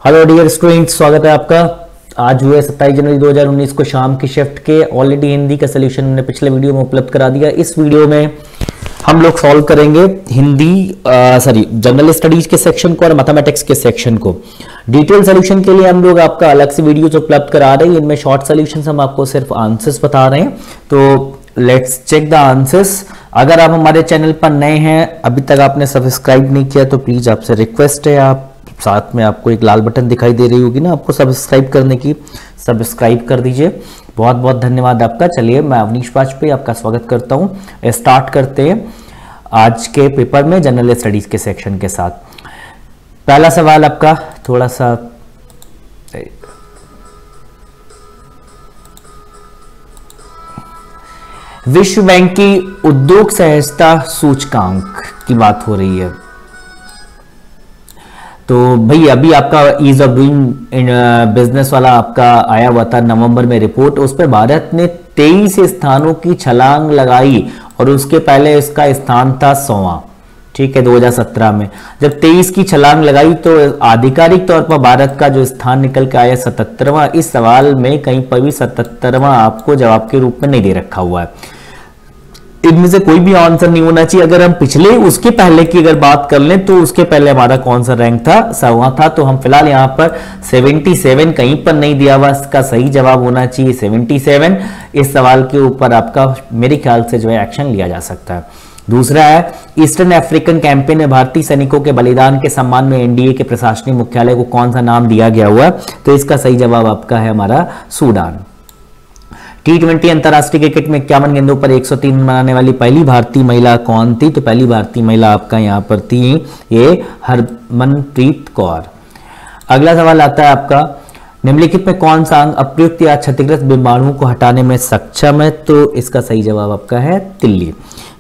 Hello dear students, स्वागत है आपका। आज हुए 27 जनवरी 2019 को शाम की शिफ्ट के ऑलरेडी हिंदी का सोल्यूशन हमने पिछले वीडियो में उपलब्ध करा दिया। इस वीडियो में हम लोग सॉल्व करेंगे जनरल स्टडीज के सेक्शन को और मैथमेटिक्स के सेक्शन को। डिटेल सोल्यूशन के लिए हम लोग आपका अलग से वीडियोज उपलब्ध करा रहे हैं। इनमें शॉर्ट सोल्यूशन हम आपको सिर्फ आंसर्स बता रहे हैं, तो लेट्स चेक द आंसर्स। अगर आप हमारे चैनल पर नए हैं, अभी तक आपने सब्सक्राइब नहीं किया, तो प्लीज आपसे रिक्वेस्ट है, आप साथ में आपको एक लाल बटन दिखाई दे रही होगी ना आपको सब्सक्राइब करने की, सब्सक्राइब कर दीजिए। बहुत बहुत धन्यवाद आपका। चलिए, मैं अवनीश वाजपेयी आपका स्वागत करता हूं। स्टार्ट करते हैं आज के पेपर में जनरल स्टडीज के सेक्शन के साथ। पहला सवाल आपका थोड़ा सा विश्व बैंक की उद्योग सहजता सूचकांक की बात हो रही है। तो भाई अभी आपका ईज ऑफ डूइंग बिजनेस वाला आपका आया हुआ था नवंबर में रिपोर्ट। उस पर भारत ने 23 स्थानों की छलांग लगाई और उसके पहले इसका स्थान था 100वां। ठीक है, 2017 में जब 23 की छलांग लगाई तो आधिकारिक तौर पर भारत का जो स्थान निकल के आया 77वां। इस सवाल में कहीं पर भी 77वां आपको जवाब के रूप में नहीं दे रखा हुआ है। इनमें से कोई भी आंसर नहीं होना चाहिए। अगर हम पिछले उसके पहले की अगर बात कर लें तो उसके पहले हमारा कौन सा रैंक था, 100वां था। तो हम फिलहाल यहाँ पर 77 कहीं पर नहीं दिया हुआ, इसका सही जवाब होना चाहिए 77। इस सवाल के ऊपर आपका मेरे ख्याल से जो है एक्शन लिया जा सकता है। दूसरा है, ईस्टर्न अफ्रीकन कैंपेन में भारतीय सैनिकों के बलिदान के सम्मान में एनडीए के प्रशासनिक मुख्यालय को कौन सा नाम दिया गया हुआ, तो इसका सही जवाब आपका है हमारा सूडान। T20 अंतरराष्ट्रीय क्रिकेट में 51 गेंदों पर 103 बनाने वाली पहली भारतीय महिला कौन थी, तो पहली भारतीय महिला आपका यहां पर थी ये हरमनप्रीत कौर। अगला सवाल आता है आपका, निम्नलिखित में कौन सा अंग अप्रयुक्त या क्षतिग्रस्त बीमाणुओं को हटाने में सक्षम है, तो इसका सही जवाब आपका है तिल्ली।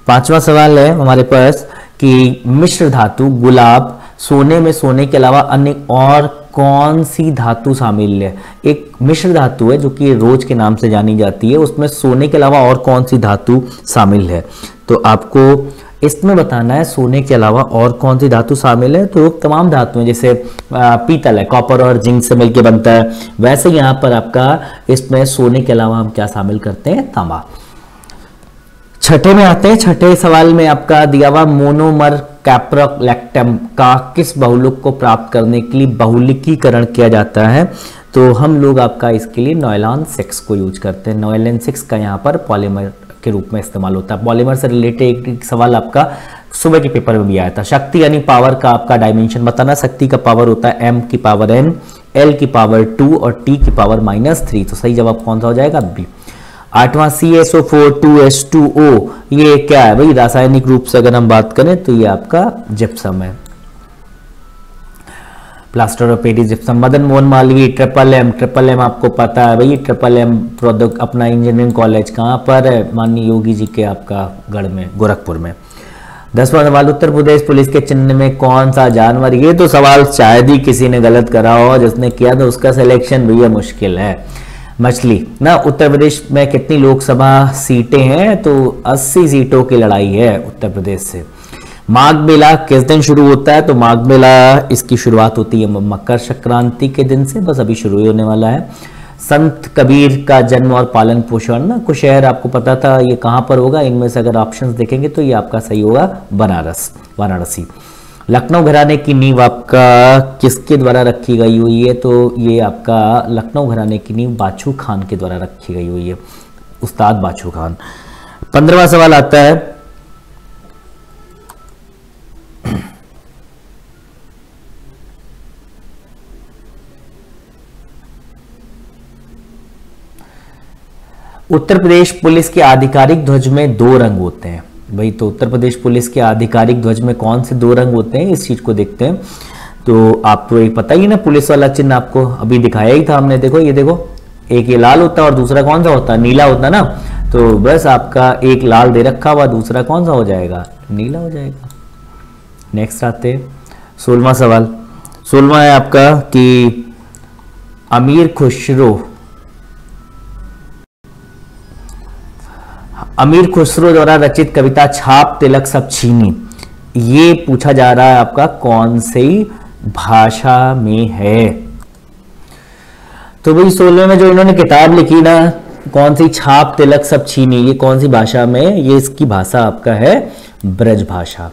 पांचवा सवाल है हमारे पास कि मिश्र धातु गुलाब सोने में सोने के अलावा अन्य और कौन सी धातु शामिल है। एक मिश्र धातु है जो कि रोज के नाम से जानी जाती है, उसमें सोने के अलावा और कौन सी धातु शामिल है, तो आपको इसमें बताना है सोने के अलावा और कौन सी धातु शामिल है। तो तमाम धातुएं जैसे पीतल है, कॉपर और जिंक से मिलकर बनता है, वैसे यहाँ पर आपका इसमें सोने के अलावा हम क्या शामिल करते हैं, तांबा। छठे में आते हैं। छठे सवाल में आपका दिया हुआ मोनोमर कैप्रोलैक्टम का किस बहुलक को प्राप्त करने के लिए बहुलिकीकरण किया जाता है, तो हम लोग आपका इसके लिए नॉयलॉन 6 को यूज करते हैं। नॉयलॉन 6 का यहाँ पर पॉलीमर के रूप में इस्तेमाल होता है। पॉलीमर से रिलेटेड एक सवाल आपका सुबह के पेपर में भी आया था। शक्ति यानी पावर का आपका डायमेंशन बताना। शक्ति का पावर होता है m की पावर n, l की पावर 2 और t की पावर -3, तो सही जवाब कौन सा हो जाएगा, बी। आठवां CSO4 2H2O, ये क्या है भाई, रासायनिक रूप से अगर हम बात करें तो ये आपका जिप्सम है, plaster of Paris gypsum. Madan Mohan Malaviya triple M आपको पता है भाई, ट्रिपल एम प्रोडक्ट अपना इंजीनियरिंग कॉलेज कहाँ पर है, माननीय योगी जी के आपका गढ़ में, गोरखपुर में। 10वां सवाल, उत्तर प्रदेश पुलिस के चिन्ह में कौन सा जानवर, ये तो सवाल शायद ही किसी ने गलत करा हो, जिसने किया तो उसका सिलेक्शन भैया मुश्किल है। मछली ना। उत्तर प्रदेश में कितनी लोकसभा सीटें हैं, तो 80 सीटों की लड़ाई है उत्तर प्रदेश से। माघ मेला किस दिन शुरू होता है, तो माघ मेला इसकी शुरुआत होती है मकर संक्रांति के दिन से, बस अभी शुरू ही होने वाला है। संत कबीर का जन्म और पालन पोषण ना, कुछ शहर आपको पता था ये कहाँ पर होगा, इनमें से अगर ऑप्शंस देखेंगे तो ये आपका सही होगा बनारस, वाराणसी। लखनऊ घराने की नींव आपका किसके द्वारा रखी गई हुई है, तो ये आपका लखनऊ घराने की नींव बाछू खान के द्वारा रखी गई हुई है, उस्ताद बाछू खान। 15वां सवाल आता है, उत्तर प्रदेश पुलिस के आधिकारिक ध्वज में 2 रंग होते हैं भाई, तो उत्तर प्रदेश पुलिस के आधिकारिक ध्वज में कौन से 2 रंग होते हैं, इस चीज को देखते हैं। तो आपको ये पता ही ना, पुलिस वाला चिन्ह आपको अभी दिखाया ही था हमने। देखो ये देखो, एक ये लाल होता है और दूसरा कौन सा होता है, नीला होता है ना। तो बस आपका एक लाल दे रखा हुआ, दूसरा कौन सा हो जाएगा, नीला हो जाएगा। नेक्स्ट आते 16वां सवाल। 16वां है आपका कि अमीर खुसरो द्वारा रचित कविता छाप तिलक सब छीनी, ये पूछा जा रहा है आपका कौन सी भाषा में है। तो वही 16वें में जो इन्होंने किताब लिखी ना, कौन सी, छाप तिलक सब छीनी, ये कौन सी भाषा में, ये इसकी भाषा आपका है ब्रज भाषा।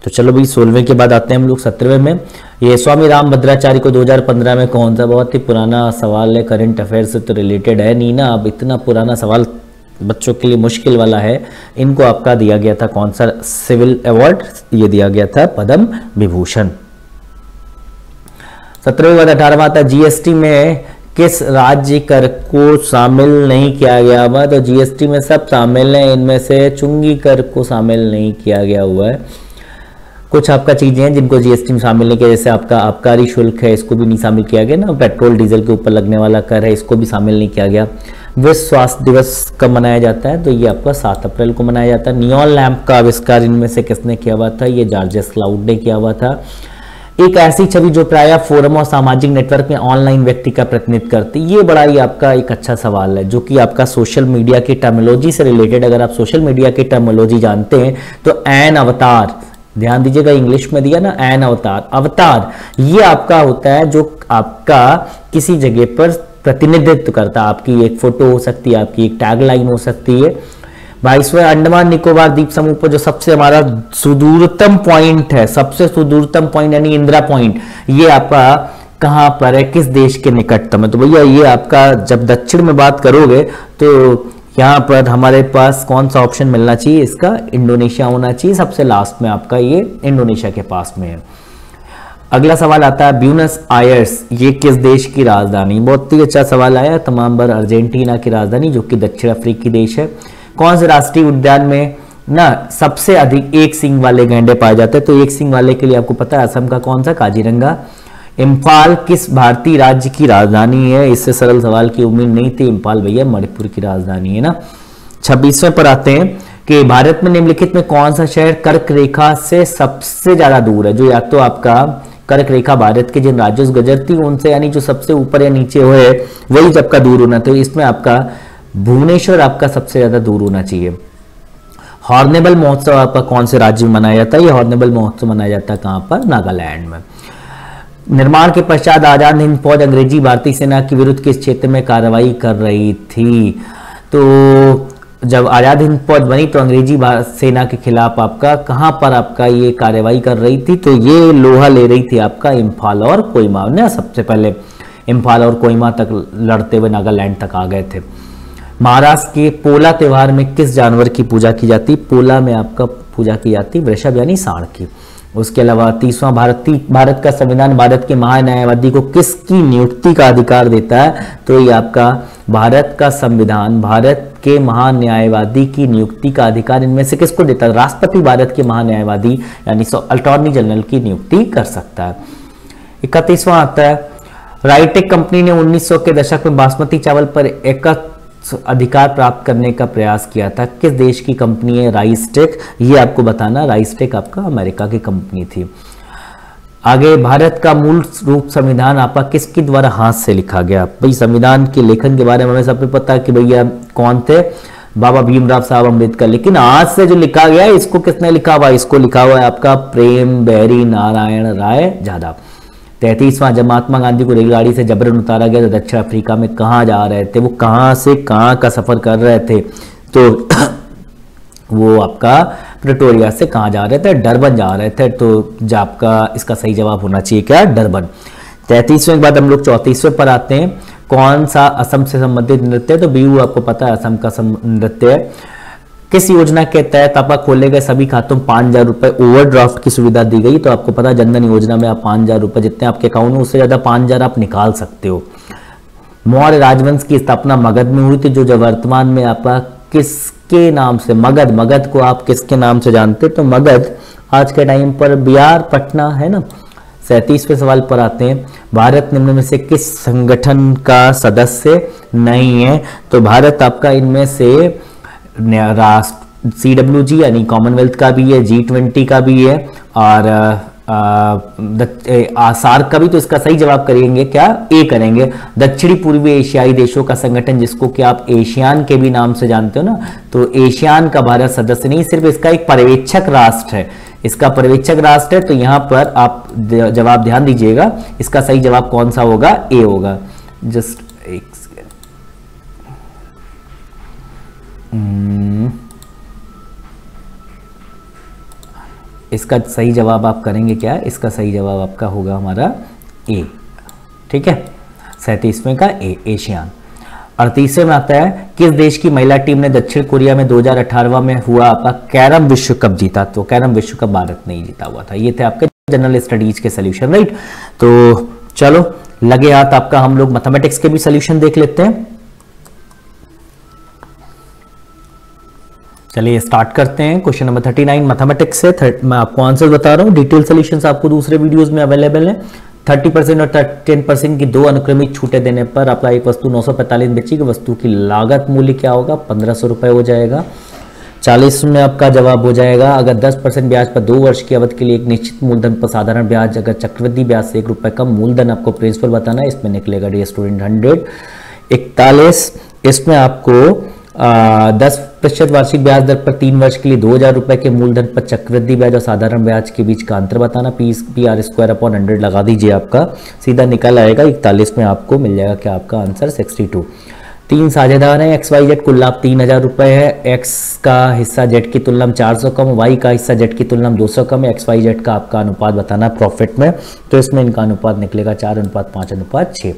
तो चलो भाई 16वें के बाद आते हैं हम लोग 17वें में। ये स्वामी राम भद्राचार्य को 2015 में कौन सा, बहुत ही पुराना सवाल है, करंट अफेयर से तो रिलेटेड है नहीं ना, अब इतना पुराना सवाल बच्चों के लिए मुश्किल वाला है। इनको आपका दिया गया था कौन सा सिविल अवार्ड, ये दिया गया था पद्म विभूषण। 17वें बाद 18वां आता है जीएसटी में किस राज्य कर को शामिल नहीं किया गया हुआ। तो जीएसटी में सब शामिल है, इनमें से चुंगी कर को शामिल नहीं किया गया हुआ है। कुछ आपका चीजें हैं जिनको जीएसटी में शामिल नहीं किया, जैसे आपका आबकारी शुल्क है, इसको भी नहीं शामिल किया गया ना, पेट्रोल डीजल के ऊपर लगने वाला कर है, इसको भी शामिल नहीं किया गया। विश्व स्वास्थ्य दिवस कब मनाया जाता है, तो ये आपका 7 अप्रैल को मनाया जाता है। नियॉन लैंप का आविष्कार इनमें से किसने किया हुआ था, ये जॉर्ज क्लाउड ने किया हुआ था। एक ऐसी छवि जो प्रायः फोरम और सामाजिक नेटवर्क में ऑनलाइन व्यक्ति का प्रतिनिधित्व करती, ये बड़ा ही आपका एक अच्छा सवाल है जो कि आपका सोशल मीडिया की टर्मिनोलॉजी से रिलेटेड। अगर आप सोशल मीडिया की टर्मिनोलॉजी जानते हैं तो एन अवतार, ध्यान दीजिएगा इंग्लिश में दिया ना एन अवतार, अवतार ये आपका होता है जो आपका किसी जगह पर प्रतिनिधित्व करता है। आपकी एक फोटो हो सकती है, आपकी एक टैगलाइन हो सकती है। 22वें अंडमान निकोबार द्वीप समूह पर जो सबसे हमारा सुदूरतम पॉइंट है, सबसे सुदूरतम पॉइंट यानी इंदिरा पॉइंट, ये आपका कहां पर है, किस देश के निकटतम है। तो भैया ये आपका जब दक्षिण में बात करोगे तो यहां पर हमारे पास कौन सा ऑप्शन मिलना चाहिए, इसका इंडोनेशिया होना चाहिए, सबसे लास्ट में आपका ये इंडोनेशिया के पास में है। अगला सवाल आता है ब्यूनस आयर्स, ये किस देश की राजधानी। बहुत ही अच्छा सवाल आया, तमाम बार अर्जेंटीना की राजधानी जो कि दक्षिण अफ्रीकी देश है। कौन से राष्ट्रीय उद्यान में ना सबसे अधिक एक सींग वाले गैंडे पाए जाते हैं, तो एक सींग वाले के लिए आपको पता है असम का कौन सा, काजीरंगा। इम्फाल किस भारतीय राज्य की राजधानी है, इससे सरल सवाल की उम्मीद नहीं थी, इम्फाल भैया मणिपुर की राजधानी है ना। 26वें पर आते हैं कि भारत में निम्नलिखित में कौन सा शहर कर्क रेखा से सबसे ज्यादा दूर है। जो या तो आपका कर्क रेखा भारत के जिन राज्यों से गुजरती उनसे, यानी जो सबसे ऊपर या नीचे हो है वही सबका दूर होना, तो इसमें आपका भुवनेश्वर आपका सबसे ज्यादा दूर होना चाहिए। हॉर्नेबल महोत्सव आपका कौन से राज्य में मनाया जाता है, ये हॉर्नेबल महोत्सव मनाया जाता है कहां पर, नागालैंड में। निर्माण के पश्चात आजाद हिंद फौज अंग्रेजी भारतीय सेना के विरुद्ध किस क्षेत्र में कार्रवाई कर रही थी। तो जब आजाद हिंद फौज बनी तो अंग्रेजी सेना के खिलाफ आपका कहां पर आपका ये कार्रवाई कर रही थी, तो ये लोहा ले रही थी आपका इम्फाल और कोहिमा ने। सबसे पहले इम्फाल और कोहिमा तक लड़ते हुए नागालैंड तक आ गए थे। महाराष्ट्र के पोला त्योहार में किस जानवर की पूजा की जाती, पोला में आपका पूजा की जाती वृषभ यानी सांड की। उसके अलावा 30वां भारत का संविधान भारत के महान्यायवादी को किसकी नियुक्ति का अधिकार देता है, तो ये आपका भारत का संविधान भारत के महान्यायवादी की नियुक्ति का अधिकार इनमें से किसको देता है, राष्ट्रपति भारत के महान्यायवादी यानी अटॉर्नी जनरल की नियुक्ति कर सकता है। 31वां आता है राइटेक कंपनी ने 1900 के दशक में बासमती चावल पर अधिकार प्राप्त करने का प्रयास किया था, किस देश की कंपनी है राइसटेक, ये आपको बताना। राइसटेक आपका अमेरिका की कंपनी थी। आगे भारत का मूल रूप संविधान आपका किसके द्वारा हाथ से लिखा गया। भाई संविधान के लेखन के बारे में हमें सबको पता है कि भैया कौन थे, बाबा भीमराव साहब अम्बेडकर, लेकिन आज से जो लिखा गया है इसको किसने लिखा हुआ, इसको लिखा हुआ है आपका प्रेम बेहरी नारायण राय जादव। 33वां जब महात्मा गांधी को रेलगाड़ी से जबरन उतारा गया तो दक्षिण अफ्रीका में कहाँ जा रहे थे, वो कहाँ से कहाँ का सफर कर रहे थे, तो वो आपका प्रिटोरिया से कहाँ जा रहे थे, डरबन जा रहे थे। तो जो आपका इसका सही जवाब होना चाहिए क्या, डरबन। 33वें के बाद हम लोग 34वें पर आते हैं। कौन सा असम से संबंधित नृत्य है, तो बिहू आपको पता है असम का नृत्य है। किस योजना के तहत आपका खोले गए सभी खातों में 5000 रुपए ओवरड्राफ्ट की सुविधा दी गई, तो आपको पता है जनधन योजना में आप 5000 रुपए जितने आपके अकाउंट में उससे ज्यादा 5000 आप निकाल सकते हो। मौर्य राजवंश की स्थापना मगध में हुई थी, जो वर्तमान में आपका किसके नाम से, मगध को आप किसके नाम से जानते, तो मगध आज के टाइम पर बिहार पटना है ना। 37वें सवाल पर आते हैं। भारत निम्न में से किस संगठन का सदस्य नहीं है, तो भारत आपका इनमें से राष्ट्र CWG यानी कॉमनवेल्थ का भी है, G20 का भी है और सार्क का भी। तो इसका सही जवाब करेंगे क्या, ए करेंगे। दक्षिणी पूर्वी एशियाई देशों का संगठन जिसको कि आप एशियान के भी नाम से जानते हो ना, तो एशियान का भारत सदस्य नहीं, सिर्फ इसका एक पर्यवेक्षक राष्ट्र है, इसका पर्यवेक्षक राष्ट्र है। तो यहां पर आप जवाब ध्यान दीजिएगा, इसका सही जवाब कौन सा होगा, ए होगा। जस्ट एक सेकेंड, इसका सही जवाब आप करेंगे क्या? इसका सही जवाब आपका होगा हमारा ए। ठीक है, 37वें का ए, एशियान। 38वें में आता है किस देश की महिला टीम ने दक्षिण कोरिया में 2018 में हुआ आपका कैरम विश्व कप जीता? तो कैरम विश्व कप भारत ने ही जीता हुआ था। ये थे आपके जनरल स्टडीज के सोल्यूशन, राइट। तो चलो लगे हाथ आपका हम लोग मैथमेटिक्स के भी सोल्यूशन देख लेते हैं। चलिए स्टार्ट करते हैं। क्वेश्चन नंबर 39 मैथमेटिक्स से। मैं आपको आंसर बता रहा हूं, डिटेल सॉल्यूशंस आपको दूसरे वीडियोस में अवेलेबल है। 30% और 10% की दो अनुक्रमिक छूटे देने पर आपका एक वस्तु 945 बेचेगी, वस्तु की लागत मूल्य क्या होगा? 1500 रुपए हो जाएगा। 40 में आपका जवाब हो जाएगा अगर 10% ब्याज पर 2 वर्ष की अवधि के लिए एक निश्चित मूलधन पर साधारण ब्याज, अगर चक्रवृद्धि ब्याज से 1 रुपए कम, मूलधन आपको प्रिंसिपल बताना है, इसमें निकलेगा डियर स्टूडेंट 100। 41 इसमें आपको 10% वार्षिक ब्याज दर पर 3 वर्ष के लिए 2000 रुपए के मूलधन पर चक्रवृद्धि ब्याज और साधारण ब्याज के बीच का अंतर बताना। PR² लगा दीजिए, आपका सीधा निकल आएगा। 41 में आपको मिल जाएगा क्या? आपका आंसर 62। 3 साझेदार हैं, XYZ, कुल लाभ 3000 रुपए है। X का हिस्सा Z की तुलना में 400 कम, Y का हिस्सा Z की तुलना में 200 कम है। XYZ का आपका अनुपात बताना प्रॉफिट में, तो इसमें इनका अनुपात निकलेगा 4:5:6।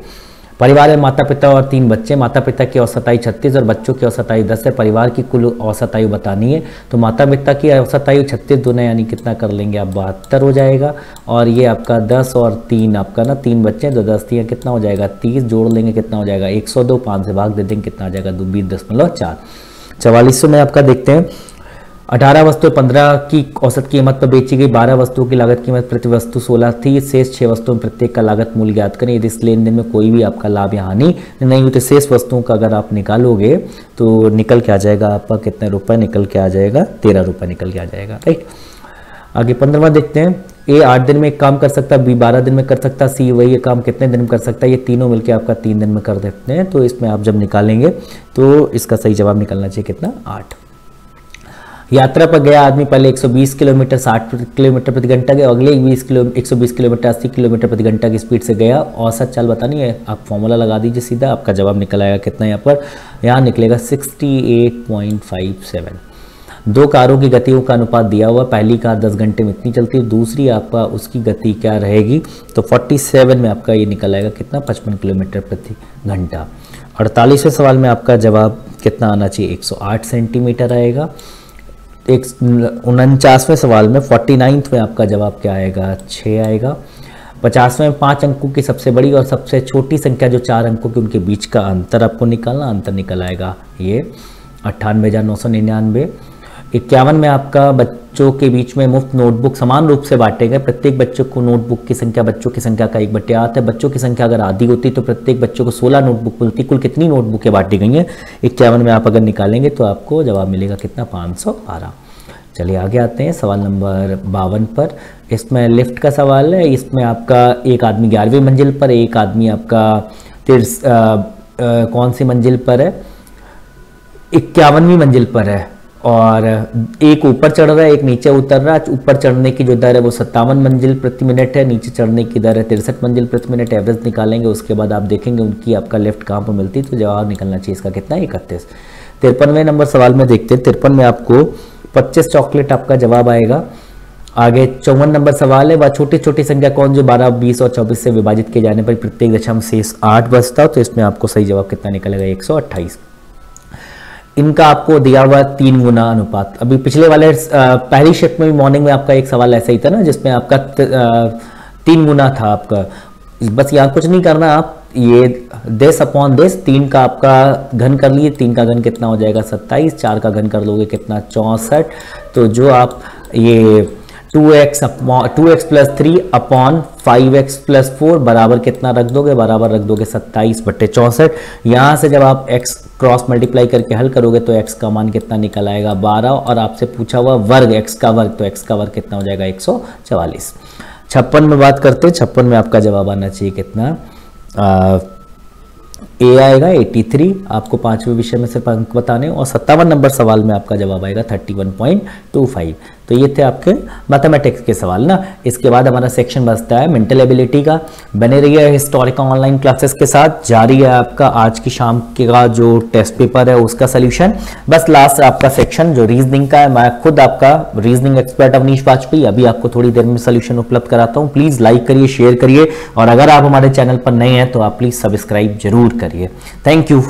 परिवार में माता पिता और 3 बच्चे। माता पिता की औसत आयु 36 और बच्चों की औसत आयु 10 है। परिवार की कुल औसत आयु बतानी है, तो माता पिता की औसत आयु 36 दूना यानी कितना कर लेंगे आप? 72 हो जाएगा। और ये आपका 10 और 3 आपका ना 3 बच्चे तो 10 3 कितना हो जाएगा? 30 जोड़ लेंगे कितना हो जाएगा? 102। 5 से भाग दे देंगे कितना आ जाएगा? 20.4। 44 में आपका देखते हैं 18 वस्तुएं 15 की औसत कीमत पर बेची गई। 12 वस्तुओं की लागत कीमत प्रति वस्तु 16 थी। शेष 6 वस्तुओं में प्रत्येक का लागत मूल्य ज्ञात करें। यदि इस लेन देन में कोई भी आपका लाभ या हानि नहीं हुई तो शेष वस्तुओं का अगर आप निकालोगे तो निकल के आ जाएगा आपका कितने रुपए? निकल के आ जाएगा 13 रुपए निकल के आ जाएगा, राइट। आगे 15वां देखते हैं। A 8 दिन में एक काम कर सकता है, B 12 दिन में कर सकता है, C वही काम कितने दिन में कर सकता है? ये तीनों मिलके आपका 3 दिन में कर देते हैं। तो इसमें आप जब निकालेंगे तो इसका सही जवाब निकलना चाहिए कितना? 8। यात्रा पर गया आदमी पहले 120 किलोमीटर 60 किलोमीटर प्रति घंटा गया, अगले 120 किलोमीटर 80 किलोमीटर प्रति घंटा की स्पीड से गया। औसत चाल बतानी है, आप फॉर्मूला लगा दीजिए सीधा, आपका जवाब निकल आएगा कितना? यहाँ पर यहाँ निकलेगा 68.57। 2 कारों की गतियों का अनुपात दिया हुआ, पहली कार 10 घंटे में इतनी चलती है, दूसरी आपका उसकी गति क्या रहेगी? तो 47 में आपका ये निकल आएगा कितना? 55 किलोमीटर प्रति घंटा। 48वें सवाल में आपका जवाब कितना आना चाहिए? 108 सेंटीमीटर आएगा। 49वें सवाल में 49th में आपका जवाब क्या आएगा? 6 आएगा। 50वें में 5 अंकों की सबसे बड़ी और सबसे छोटी संख्या जो 4 अंकों की उनके बीच का अंतर आपको निकालना, अंतर निकल आएगा ये 98,999। 51 में आपका बच्चों के बीच में मुफ्त नोटबुक समान रूप से बांटे गए, प्रत्येक बच्चों को नोटबुक की संख्या बच्चों की संख्या का 1/8 है। बच्चों की संख्या अगर आधी होती तो प्रत्येक बच्चों को 16 नोटबुक मिलती। कुल कितनी नोटबुकें बांटी गई हैं? 51 में आप अगर निकालेंगे तो आपको जवाब मिलेगा कितना? 512। चलिए आगे आते हैं सवाल नंबर 52 पर। इसमें लिफ्ट का सवाल है। इसमें आपका एक आदमी 11वीं मंजिल पर, एक आदमी आपका कौन सी मंजिल पर है? 51वीं मंजिल पर है, और एक ऊपर चढ़ रहा है एक नीचे उतर रहा है। ऊपर चढ़ने की जो दर है वो 57 मंजिल प्रति मिनट है, नीचे चढ़ने की दर है 63 मंजिल प्रति मिनट। एवरेज निकालेंगे, उसके बाद आप देखेंगे उनकी आपका लिफ्ट कहाँ पर मिलती है, तो जवाब निकलना चाहिए इसका कितना? 31। 53वें नंबर सवाल में देखते हैं। 53 में आपको 25 चॉकलेट आपका जवाब आएगा। आगे 54 नंबर सवाल है, वह छोटी छोटी संख्या कौन जो 12, 20 और 24 से विभाजित किए जाने पर प्रत्येक दशमलव शेष 8 बचता हो? तो इसमें आपको सही जवाब कितना निकलेगा? 128। इनका आपको दिया हुआ 3 गुना अनुपात। अभी पिछले वाले पहली शिफ्ट में भी मॉर्निंग में आपका एक सवाल ऐसा ही था ना, जिसमें आपका 3 गुना था आपका। बस यहाँ कुछ नहीं करना, आप ये देश अपॉन देश 3 का आपका घन कर लिए, 3 का घन कितना हो जाएगा? 27। 4 का घन कर लोगे कितना? 64। तो जो आप ये 2x plus 3 upon 5x plus 4 बराबर कितना रख दोगे? बराबर रख दोगे 27/64। यहाँ से जब आप x क्रॉस मल्टीप्लाई करके हल करोगे तो x का मान कितना निकल आएगा? 12। और आपसे पूछा हुआ वर्ग x का वर्ग, तो x का वर्ग कितना हो जाएगा? 144। 56 में बात करते हैं। 56 में आपका जवाब आना चाहिए कितना? ए आएगा 83। आपको 5वें विषय में सिर्फ अंक बताने। और 57 नंबर सवाल में आपका जवाब आएगा 31.25। तो ये थे आपके मैथमेटिक्स के सवाल ना। इसके बाद हमारा सेक्शन बचता है मेंटल एबिलिटी का। बने रहिए हिस्टोरिकल ऑनलाइन क्लासेस के साथ, जारी है आपका आज की शाम का जो टेस्ट पेपर है उसका सोल्यूशन। बस लास्ट आपका सेक्शन जो रीजनिंग का है, मैं खुद आपका रीजनिंग एक्सपर्ट अवनीश वाजपेयी अभी आपको थोड़ी देर में सोल्यूशन उपलब्ध कराता हूं। प्लीज लाइक करिए, शेयर करिए, और अगर आप हमारे चैनल पर नए हैं तो आप प्लीज सब्सक्राइब जरूर करिए। Thank you.